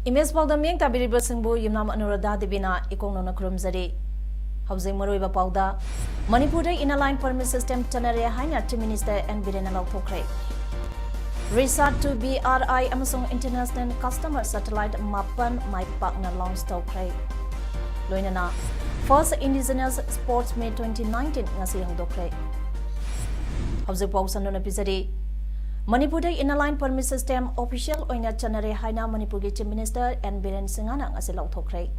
Image Paodam yang tabiri bersengbu Yumnam Anuradha dibina ikong nona kurumzari. Housing maroi Pauda Manipur in-line permit system tanare haina Chief Minister and Birenal Thokre. Resort to BRI amasung international customer satellite mapan mai partner launch Thokre. Loinana First Indigenous Sports May 2019 ngasi hongdokre. Housing Pausan nona bizari. Manipur in-line permit system official oina chanare haina Manipur Chief Minister and Biren Singhana ngasi lauthokre.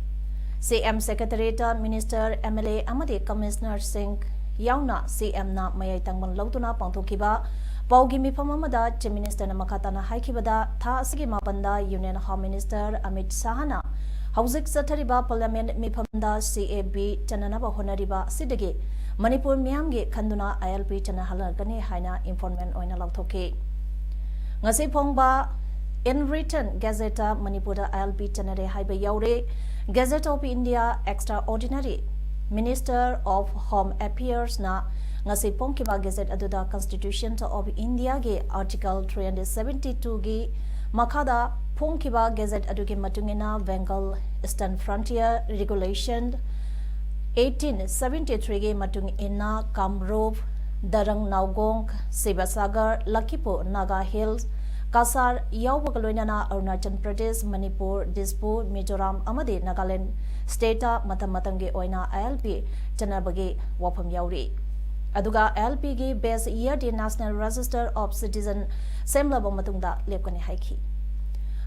CM Secretariat Minister MLA amadi Commissioner Singh yauna CM na mayai tangban lautuna pangthokiba paugi mifam amada Chief Minister na makatana haikibada tha asigi mapanda Union Home Minister Amit Sahana hauzik sathariba Parliament mifamda CAB chananaba honariba sidage Manipur miyamgi khanduna ILP chanahalagani haina informant oina lauthoki. Ngasi phongba in written Gazette Manipur ILP chanare haiba yaure Gazette of India Extraordinary Minister of Home Affairs na ngasi phongkiba Gazette aduda Constitution of India ge Article 372 gi makada phongkiba Gazette adugi matungina Bengal Eastern Frontier Regulation 1873 ge matung ina Kamrup Darang Naugong Sibasagar Lakipo Naga Hills Kasar Yawagaloinana Arunachal Pradesh Manipur Dispur Mizoram amadi Nagaland State Matamatangi Oina ILP Chanabagi Wapam Yauri Aduga ILP gi base year the National Register of Citizen Semlaba Matungda Lepkani Haiki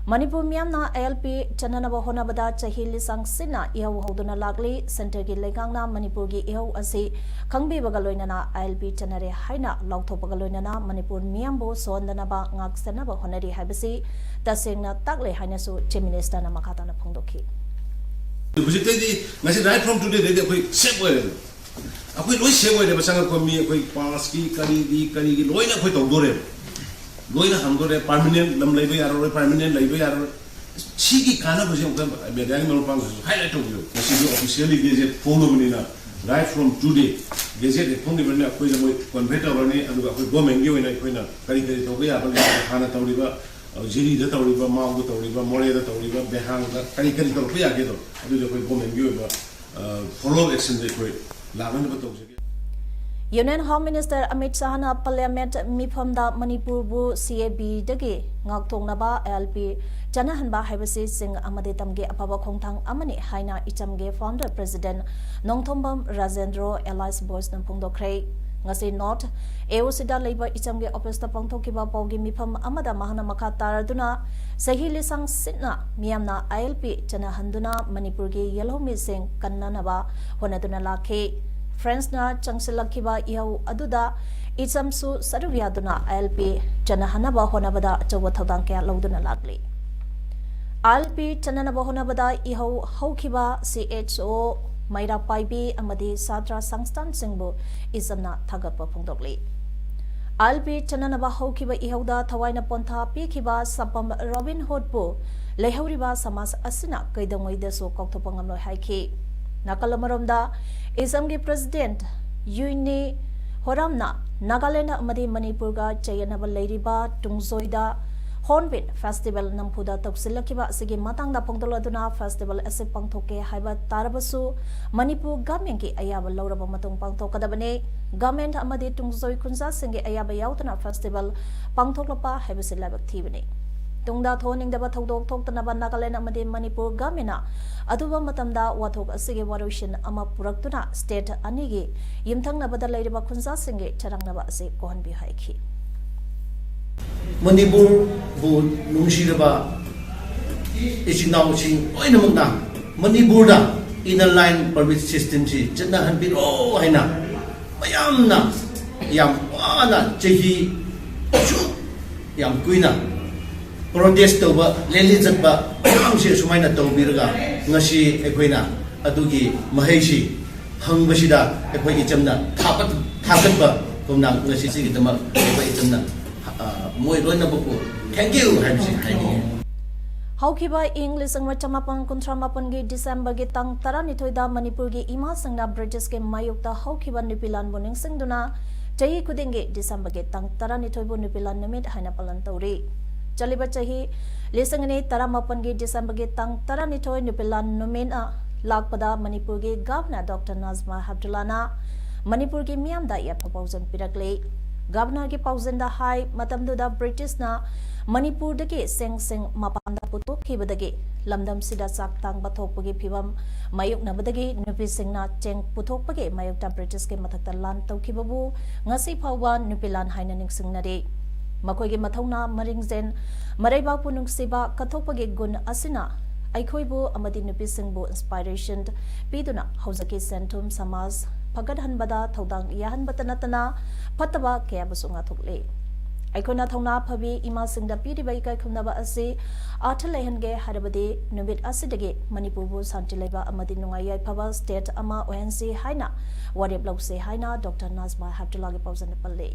Manipur Myanna ILP Chananaba Honabada Chahili Sang Sina Ihaw Hoduna Lagli Center gi Legangna Manipur gi Ihaw Asi Kangbi Bagaloinana ILP Chanare Haina Longtho Bagaloinana Manipur Miambo Sondanaba Ngak Sanaba Honari Habisi Tasingna Tagle Hainasu Chief Minister na Makatana Pongdoki. Right from today they save away. Akoi loi save away basanga ko mi akoi pass ki kari loi na koi tawdore. Loina hamdore permanent lam laibe yaro permanent laibe yaro chigi kana bajong ka medang mal pang highlight of you this officially gazette follow menina right from today gazette phone ni koi mo converter bani aduga koi government gi oina koina kari to ya ba khana tawriba jiri da tawriba maung da tawriba more da tawriba behang da kari to ya ge do adu koi government gi oina follow action de koi lagan ba to Union Home Minister Amit Sahana Parliament Mifamda Manipur bu CAB dagi ngaktongnaba ILP Chanahanba Haibasi Singh Amade Tamge Apaba Khongthang Amani Haina Ichamge Founder President Nongthombam Rajendro Elias Boys Nampungdokre ngasi North Eosida Labor Ichamge Office ta pangthokiba paugi mifam amada mahana makha taraduna sahi lisang sitna miyamna ILP Chanahanduna Manipur ge Yellow Missing kannanaba honaduna lakhe Friends na changsilakiba ihaw aduda itsamsu sarugyaduna ILP chanahanaba honabada achawa thodang kaya lauduna lagli. ILP chananaba honabada ihaw hawkiba CHO Maira Paibi amadi Sadra Sangstan Singbu isamna thagapa phongdokli. ILP chananaba hawkiba ihawda thawaina pontha pikiba sapam Robin Hood bu lehauriba samas asina kaidangoi so kokthopangam haiki. Nakalamaromda Isamgi President Yuni Horamna Nagaland amadi Manipurga Chayanaba Ladyba Tungzoida Hornbill Festival Nampuda Toxilakiba Sigi Matangda Pongdoladuna Festival Asip Pangtoke Haiba Tarabasu Manipur Gamenki Ayaba Lauraba Matung Pangtokadabane Gamen amadi Tungzoi Kunza Singi Ayaba Yautana Festival Pangtoklapa Habisilabak Tivini Tungda Thoning the Batodok Toktanaba Nagaland amadi Manipur Gamina Aduba Matamda Watok Asigi Warushin Ama Puraktuna State Anigi Yimtang Nabada Ladaba Kunza Singi Charangnaba Asi Kohanbi Haiki Manipur bu Nungshiraba Ichinauching Oinamunda Manipurda in a line permit system Chana and Biro Haina Mayamna Yam Wana Chehi Yam Quina protest tauba leli jatba se sumaina taubirga ngasi ekhoina adugi mahaishi hangbasida ekhoi ichamna thakat kumna ngasi sigi dama ekhoi ichamna moi loina buku thank you haibsi haini Haukiba English ang macamapan kontramapan gi December gi tang taranithoi da Manipur gi ima sangna British ke mayukta haukiba nipilan boning singduna chahi kudingi December gi tang taranithoi bu nipilan namit haina palan tauri chaliba chahi lesangani taramapan gi December gi tang taranithoi nipilan nomin a lakpada Manipur gi Governor Dr. Nazma Habdulana Manipur gi miyam da ya proposal pirakle Governor gi pauzen da hai matamdu da British na Manipur dagi seng mapanda putuk kibadagi lamdam sida sak tang bathok pagi phibam mayuk na badagi nupi singna cheng puthok pagi mayuk ta British ke mathakta lan tawkibabu ngasi phawwa nupilan haina ningsingnari makoi gi mathongna maringzen maraiba punung siba kathok pagi gun asina aikhoibu amadi nupi singbu inspiration piduna hauzaki sentum samaj phagadhan bada thodang yahan batanatana phataba kya busunga thukle Aikona thongna phabi ima singda piribai kai khumnaba ase athalaihange harabade numit asidage Manipur bu santilaiba amadi nungai phaba state ama ONC haina warep lause haina Dr. Nazma Habdullah ge pausan palle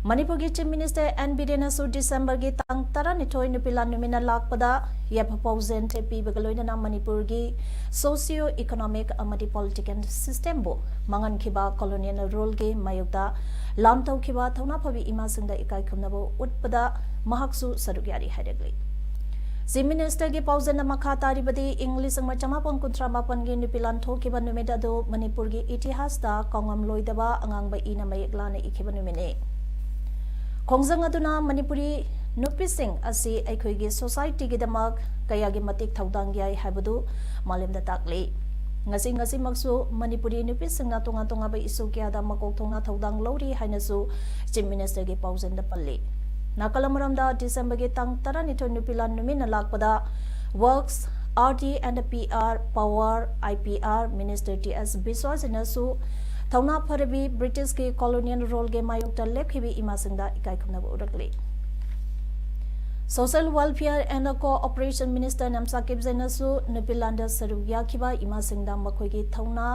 Manipur gi Chief Minister N Birena su December gi tang taranithoi nupilan numina lakpada ya proposal te pi bagaloina na Manipur gi socio economic amadi political system bo mangan khiba colonial rule ge mayukda lamtau khiba thona phabi ima singda ikai khumnabo utpada mahaksu sarugyari haidagli Chief Minister gi pausan na makha taribadi English ang machamapon kuntra mapan gi nupilan thokiba numeda do Manipur gi itihas da kongam loidaba angang ba ina mayekla na ikhiba numine Khongjang aduna Manipuri nupising asi aikhoigi society gi damak kaya gi matik thaudang yai habadu malemda takle ngasi maksu Manipuri nupising na tunga ba isu kya da makok thongna thaudang lori hainasu Chief Minister gi pauzen da palle nakalamuram da December gi tang taranithoi nupilan numina lakpada works RD and PR power IPR Minister TS Biswajanasu Thauna Pharabi British ke colonial role ge mayukta lekhibi imasingda ikai khumna urakle Social Welfare and Cooperation Minister Namsa Kibzainasu Nupilanda Sarugya khiba imasingda makhoigi thauna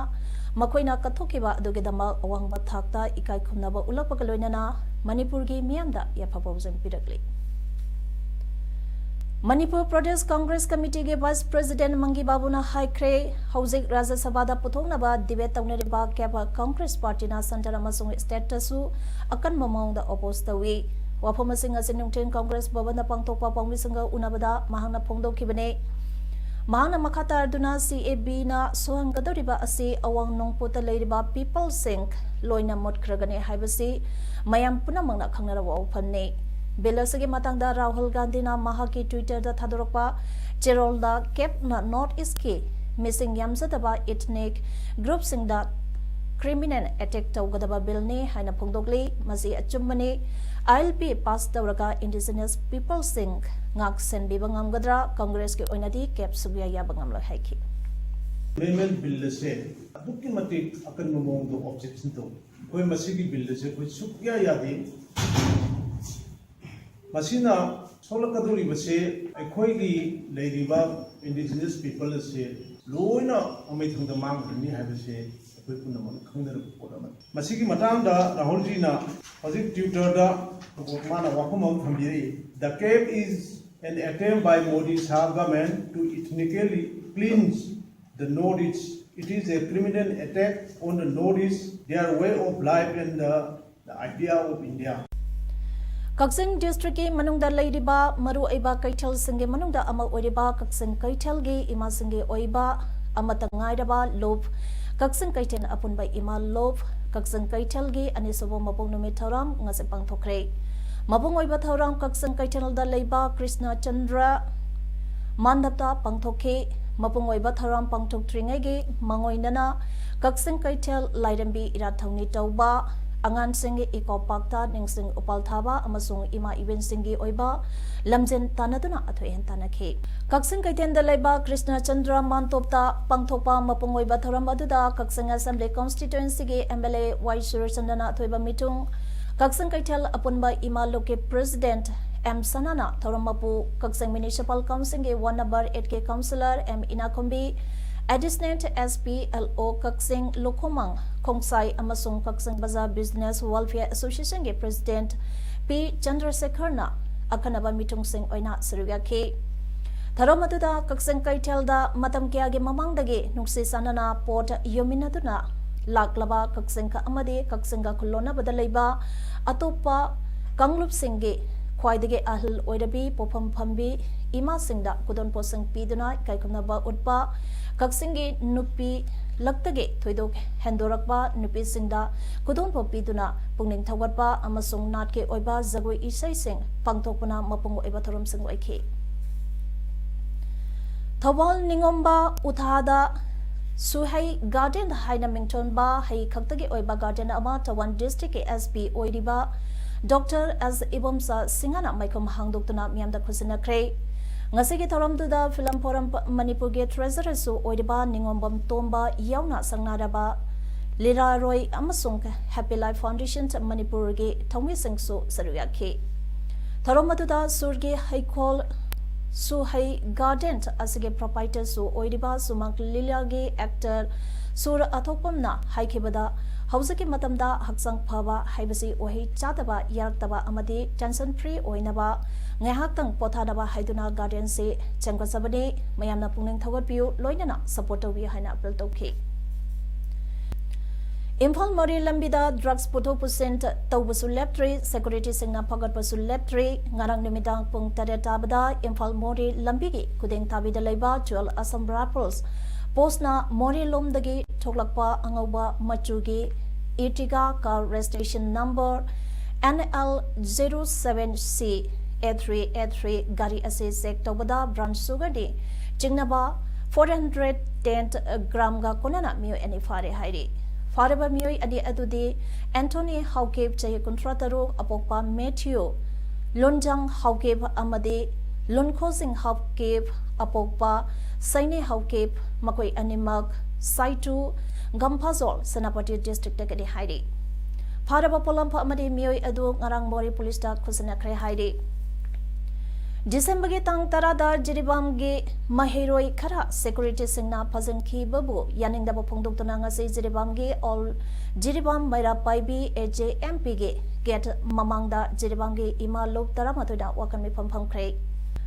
makhoina kathokiba adugedama awangba thakta ikai khumna ba ulapakaloinana Manipur ge miyamda yaphabawjam pirakle Manipur Pradesh Congress Committee ge Vice President Mangi Babuna Haikre Hauzik Rajya Sabha da puthongnaba debate tawnariba keba Congress Party na center amasung statusu akan mamang da oppose tawi waphomsing asinungten Congress Bhavan da pangtokpa pangmisinga unabada mahangna phongdokhibane mahangna makhatar duna CAB na sohangadoriba asi awang nongpota leiriba people sink loina motkragane haibasi mayam punamangna khangnarawa ophanne Belasagi matangda Rahul Gandhi na mahaki Twitter da thadorokpa Cherol da Cape na North East ki missing yamzadaba ethnic group singda criminal attack tawgadaba bill ne haina phongdokli masi achummani ILP pass tawraga indigenous people sing ngak sen bibangamgadra Congress ki oinadi Cape subya yabangamlo haiki Amendment bill se dukki mati akan momong do objection to koi masigi bill se koi subya yadi Masina solakaduri base aikhoigi leiriba indigenous people se loina amai thangda mangni habase akoi punamon khangdar podama masigi matangda Rahul ji na hojik Twitter da mana wakamam thambiri the Cape is an attempt by Modi's government to ethnically cleanse the Northeast it is a criminal attack on the Northeast their way of life and the idea of India Kaksing district ki manungda leiriba maru aiba kaithal singe manungda ama oiriba Kaksing kaithal gi ima singe oiba amata ngairaba lob Kaksing kaiten apunba ima lob Kaksing kaithal gi anisobo mapong nume thoram ngase pangthokre mapong oiba thoram Kaksing kaithal da leiba Krishna Chandra mandapta pangthokhe mapong oiba thoram pangthok tringai gi mangoinana Kaksing kaithal lairambi irathongni tauba Angan singi iko pakta ningsing upal thaba amasung ima event singi oiba lamjen tanaduna athoen tanakhe Kaksing kaiten da laiba Krishna Chandra Mantopta pangthokpa mapung oiba thoram aduda Kaksing Assembly constituency ge MLA Y Surachandana athoiba mitung Kaksing kaitel apunba ima loke President M Sanana Thoramapu Kakseng Municipal Council ge 1 number 8K Councillor M Inakombi Additional SPLO Kakseng Lokomang Kongsai Amasung Kakseng Bazaar Business Welfare Association ge President P Chandrasekharna Akanaba Mitung Singh Oina Sirugaki Tharomaduda Kakseng Kaitelda Matam Kyage Mamangdagi Nungsi Sanana Port Yominaduna Laklaba Kaksenka Amade Kaksenga Kulona Badalaiba Atopa Kanglup Singge Kwaidage Ahil Oidabi Popam Pambi Ima Singda Kudon Posang Piduna Kaikunaba Utpa Kaksengi Nupi Laktage Thoidok Hendorakba Nupi Singda Kudon Popiduna Pungning Tawatba Amasung Natke Oiba Zagoi Isai Sing Pangtopuna Mapungo Ebatorum Sing Oike Thawal Ningomba Uthada Suhai Garden Haina Mington Ba Hai Kaktagi Oiba Garden Ama Tawan District SP Oidiba Dr. as Ibomsa Singana Maikom Hangdoktuna Miamda Kusina Kray Ngasigi Thoramduda Film Forum Manipur Ge Treasurer Su Oidiba Ningombam Tomba Yauna Sangnadaba Lira Roy Amasung Happy Life Foundation Manipur Ge Thomi Singh Su Saruyaki Thoramduda Surge Haikol Suhai Garden Asige Proprietor Su Oidiba Sumak Liliage Actor Sur Athopamna Haikibada Hausaki Matamda Haksang Pava Haibasi Ohi Chataba Yartaba Amadi Tension Free Oinaba Ngahakang Potadaba Haiduna Garden Se Changkasabadi Mayamna Puning Thawat View Loinana Supporter Vi Haina April Toki Imphal Mori Lambida Drugs Puto Percent Taubasu Leptri Security Singna Pagat Basu Leptri Ngarang Nimidang Pung Tadetabada Imphal Mori Lambigi Kuding Tabida Laiba 12 Assam Rappers Postna Mori Lomdagi Toklakpa Angauba Machugi Itiga Car Registration Number NL07C A3 Gari Ase Sek Tobada Branch Sugadi Jingnaba 410 gram ga Konana Mio Any Fare Hairi Faraba Mio Adi Adudi Anthony Haukeb Chay Contrataru Apokpa Matthew Lunjang Haukeb Amade Lunkosing Haukeb Apokpa Saini Haukeb Makoi Animak Saitu Gampazol Senapati District Takadi Haidi Faraba Polampa Amadi Mio Adu Ngarang Mori Police Dak Kusana Kre Haidi December ge tang tarada jiribam ge mahiroi khara security singna phazan khi babu yaning da phongdok tona nga se jiribam ge all jiribam maira paibi AJMP ge get mamang da jiribam ge ima lok taramatoi da wakan mi pham khrei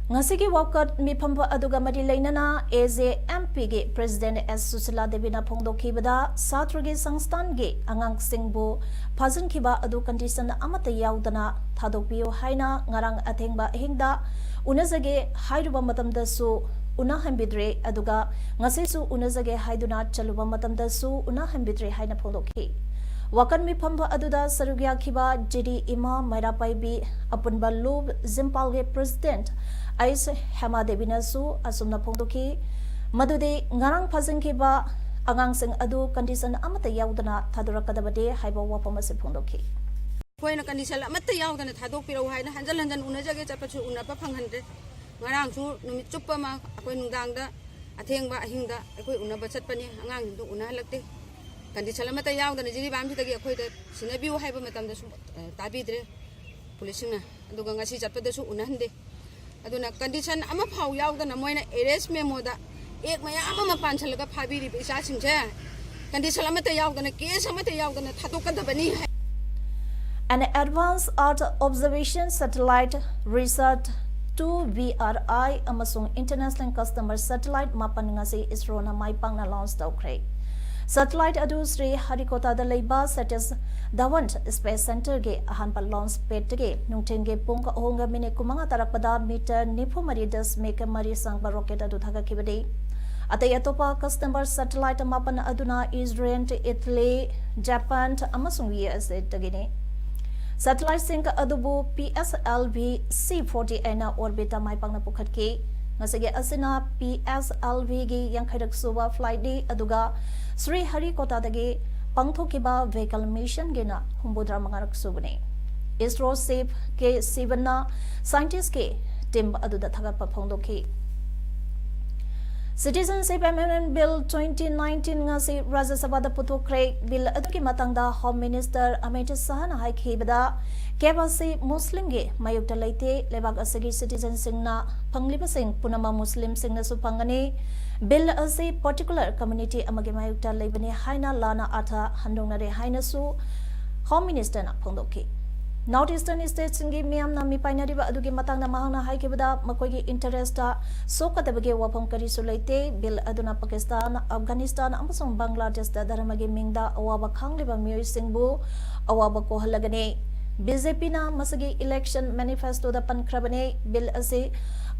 ngasi ge wakat mi phamba aduga mari leinana AJMP ge president S Susila Devi na phongdok khi bada satra ge sangstan ge angang singbu phazan khiba adu condition amata yaudana thadok piyo haina ngarang athengba hingda Unazage Haiduba Matamda Su Unahambidre Aduga Ngasisu Unazage Haiduna Chaluba Matamda Su Unahambidre Haina Poloki Wakan mi Pamba Aduda Sarugya Kiba JD Ima Maira Paibi Apunba Lub Zimpalge President Ais Hema Devina Su Asumna Pondoki Madude Ngarang Pazan Kiba Angang Sing Adu Condition Amata Yaudana Tadura Kadabade Haiba Wapamasi Pondoki Koina kandisal amata yaudana thadok piro haina hanjal hanjan unajage chapachu unapa phanghanre ngarang su numit chuppa ma akoi nungdang da athengba ahingda akoi unaba chatpani angang hindu unahalakte kandisal amata yaudana jiri bam thidagi akoi da sinabiu haiba matam da su tabidre policing na aduga ngasi chatpada su unahande aduna condition ama phau yaudana moina arrest memo da ek maya ama panchalaga phabiri isa singje kandisal amata yaudana case amata yaudana thadok kadabani An Advanced Earth Observation Satellite Research 2 VRI Amasung International Customer Satellite Mapan ngasi ISRO na maipangna launch daukre. Satellite adu Sri Harikota da Leiba Satis Dawant Space Center ge ahanpa launch pad ge nungtenge pungka ohonga mine kumanga tarakpada meter nipu mari das make mari sangba rocket adu thaga kibade. Atay atopa customer satellite mapan aduna Israel, Italy, Japan amasung USA tagine. Satellite sync adubu PSLV C40 na orbita maipangna pukhatki ngasige asina PSLV gi yankhadak suba flight di aduga Sri Harikota dagi pangthokiba vehicle mission gena humbudra mangarak subne ISRO safe ke sibana scientist ke team aduda thagat pa phongdoki Citizenship Amendment Bill 2019 ngasi Rajya Sabha da puthokre bill aduki matangda Home Minister Amit Shahna haikhibada kebasi Muslim ge mayukta leite lebak asagi citizen singna pangliba sing punama Muslim singna su pangani bill asi particular community amage mayukta lebani haina lana atha handongnare haina su Home Minister na phongdoki Northeastern states singi miyam na mi painari ba adugi matang na mahang hai kibada makogi interest ta so katabage wapam kari sulaite bill aduna Pakistan Afghanistan amasong Bangladesh da daramagi mingda awaba khangliba miyoy singbu awaba ko halagane BJP na masagi election manifesto da pankrabane bill ase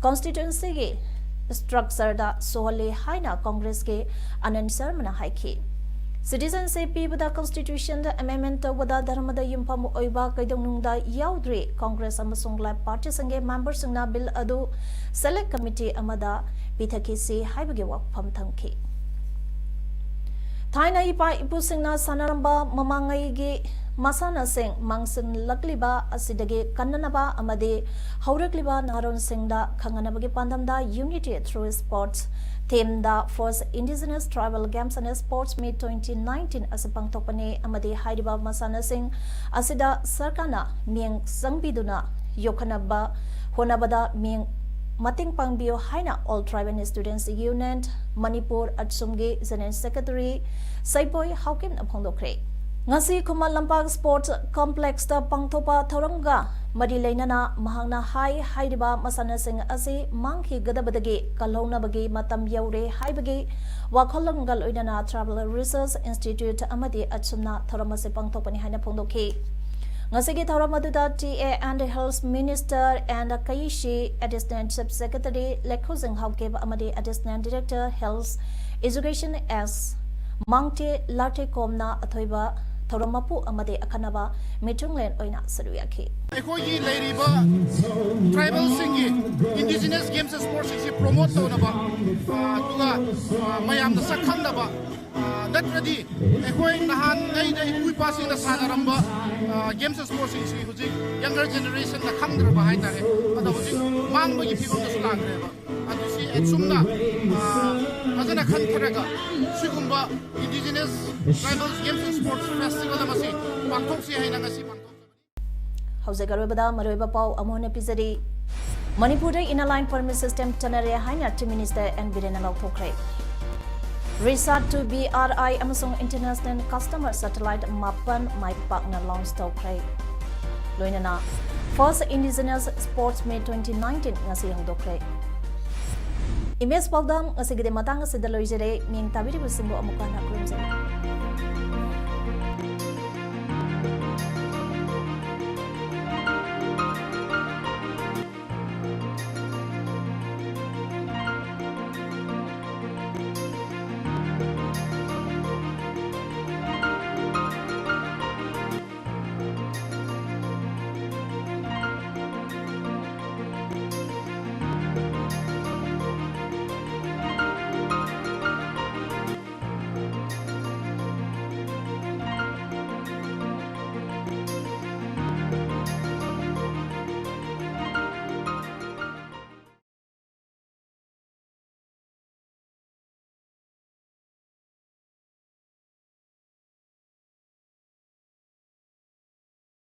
constituency ge structure da sohale haina Congress ke Anand Sharma haiki Citizenship Pibada Constitution the Amendment wada Dharmada Yumpam Oiba Kaidongnungda Yaudre Congress amasung Lab Party sange members na bill adu Select Committee amada Pithakisi Haibage Wapam Thamki Thaina ipa ipusingna sanaramba mamangai ge masana sing mangsin lakliba asidage kannanaba amade haurakliba naron singda khanganabage pandamda unity through sports theme the first indigenous tribal games and sports meet 2019 asapang tokpane amade haidiba masana sing asida sarkana mieng sangbiduna yokhanaba honabada mieng Mating Pangbio Haina All Tribal Students Union Manipur Atsumge General Secretary Saiboy Haukim Apongdokre Ngasi Kumal Lampag Sports Complex ta Pangthopa Thoranga Madilainana Mahangna Hai Haidiba Masana Sing Asi Manghi Gadabadage Kalona Bagi Matam Yaure Haibage Wakholangal Oidana Travel Research Institute Amadi Atsumna Thoramase Pangthopani Haina Pongdoke Ngasigi Thoramaduda TA and Health Minister and Kaishi Assistant Secretary Lekhuzing Haukeb Amadi Assistant Director Health Education S Mangte Late Komna Athoiba Thoramapu Amadi Akanaba Mitunglen Oina Saruyaki. Ekogi Lairiba Tribal Singi Indigenous Games and Sports is promote Tonaba Mayam the Sakandaba that ready Ekoi Nahan Naida we passing the Sanaramba Games and Sports is younger generation the Kandra behind that and the Mango if you go to Slangreva and you see at Sumna Mazana Kantarega Sukumba Indigenous Tribal Games and Sports Festival Amasi Pantoxi Hainagasi Hausagarobada Maroiba Pau Amon Episode Manipur in a line permit system Tanare Haina to Minister and Birenal Pokre Resort to BRI Amazon International Customer Satellite Mapan My Partner Launch Tokre Loinana First Indigenous Sports Meet 2019 Ngasi Hudokre Image Paodam Ngasigide Matanga Sidaloijere Ming Tabiri Simbo Amukana Crimson